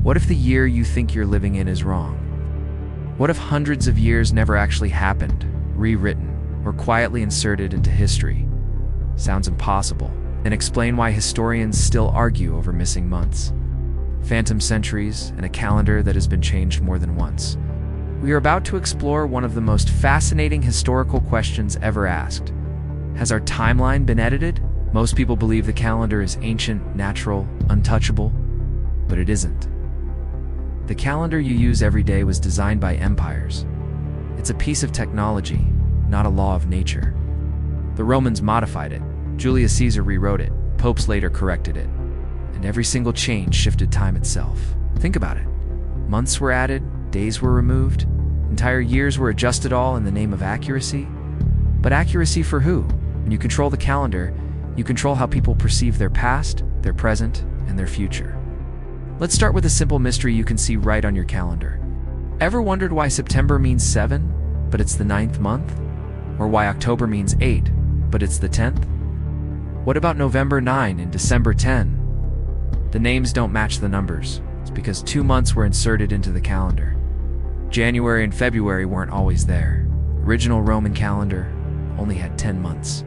What if the year you think you're living in is wrong? What if hundreds of years never actually happened, rewritten, or quietly inserted into history? Sounds impossible. And explain why historians still argue over missing months, phantom centuries, and a calendar that has been changed more than once. We are about to explore one of the most fascinating historical questions ever asked. Has our timeline been edited? Most people believe the calendar is ancient, natural, untouchable, but it isn't. The calendar you use every day was designed by empires. It's a piece of technology, not a law of nature. The Romans modified it. Julius Caesar rewrote it. Popes later corrected it. And every single change shifted time itself. Think about it. Months were added, days were removed, entire years were adjusted, all in the name of accuracy. But accuracy for who? When you control the calendar, you control how people perceive their past, their present, and their future. Let's start with a simple mystery you can see right on your calendar. Ever wondered why September means 7, but it's the 9th month? Or why October means 8, but it's the 10th? What about November 9 and December 10? The names don't match the numbers. It's because 2 months were inserted into the calendar. January and February weren't always there. Original Roman calendar only had 10 months.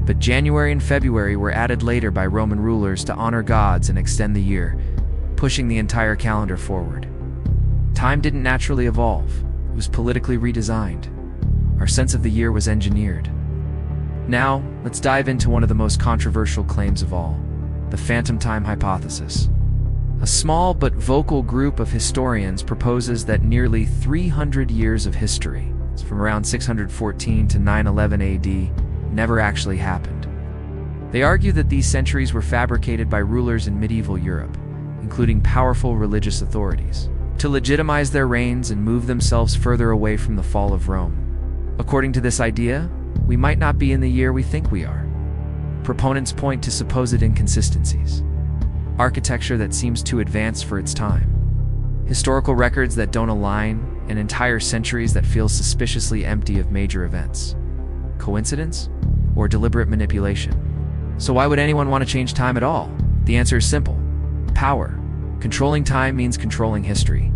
But January and February were added later by Roman rulers to honor gods and extend the year, pushing the entire calendar forward. Time didn't naturally evolve. It was politically redesigned. Our sense of the year was engineered. Now, let's dive into one of the most controversial claims of all, the phantom time hypothesis. A small but vocal group of historians proposes that nearly 300 years of history, from around 614 to 911 AD, never actually happened. They argue that these centuries were fabricated by rulers in medieval Europe, including powerful religious authorities, to legitimize their reigns and move themselves further away from the fall of Rome. According to this idea, we might not be in the year we think we are. Proponents point to supposed inconsistencies, architecture that seems too advanced for its time, historical records that don't align, and entire centuries that feel suspiciously empty of major events. Coincidence? Or deliberate manipulation? So why would anyone want to change time at all? The answer is simple. Power. Controlling time means controlling history.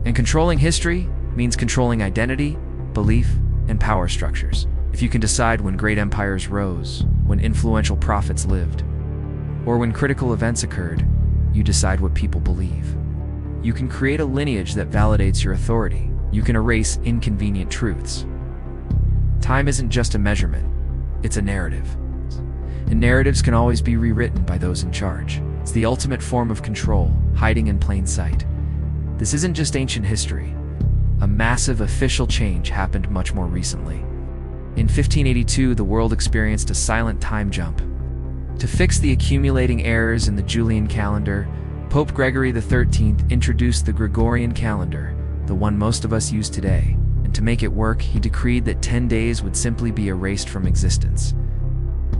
And controlling history means controlling identity, belief, and power structures. If you can decide when great empires rose, when influential prophets lived, or when critical events occurred, you decide what people believe. You can create a lineage that validates your authority. You can erase inconvenient truths. Time isn't just a measurement, it's a narrative. And narratives can always be rewritten by those in charge. It's the ultimate form of control, hiding in plain sight. This isn't just ancient history. A massive official change happened much more recently. In 1582, the world experienced a silent time jump. To fix the accumulating errors in the Julian calendar, Pope Gregory XIII introduced the Gregorian calendar, the one most of us use today. And to make it work, he decreed that 10 days would simply be erased from existence.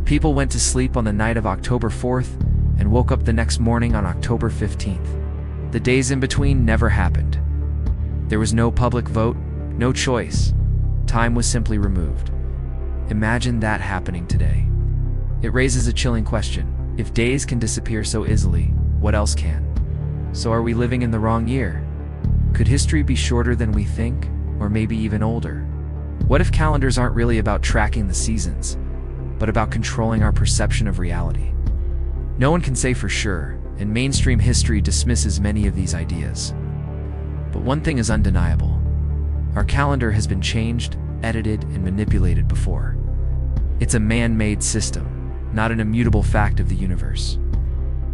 People went to sleep on the night of October 4th and woke up the next morning on October 15th. The days in between never happened. There was no public vote, no choice. Time was simply removed. Imagine that happening today. It raises a chilling question. If days can disappear so easily, what else can? So are we living in the wrong year? Could history be shorter than we think, or maybe even older? What if calendars aren't really about tracking the seasons, but about controlling our perception of reality? No one can say for sure, and mainstream history dismisses many of these ideas. But one thing is undeniable. Our calendar has been changed, edited, and manipulated before. It's a man-made system, not an immutable fact of the universe.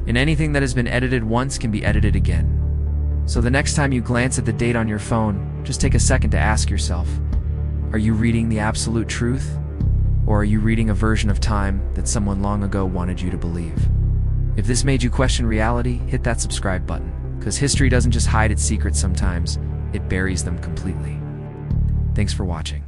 And anything that has been edited once can be edited again. So the next time you glance at the date on your phone, just take a second to ask yourself, are you reading the absolute truth? Or are you reading a version of time that someone long ago wanted you to believe? If this made you question reality, hit that subscribe button, because history doesn't just hide its secrets sometimes, it buries them completely. Thanks for watching.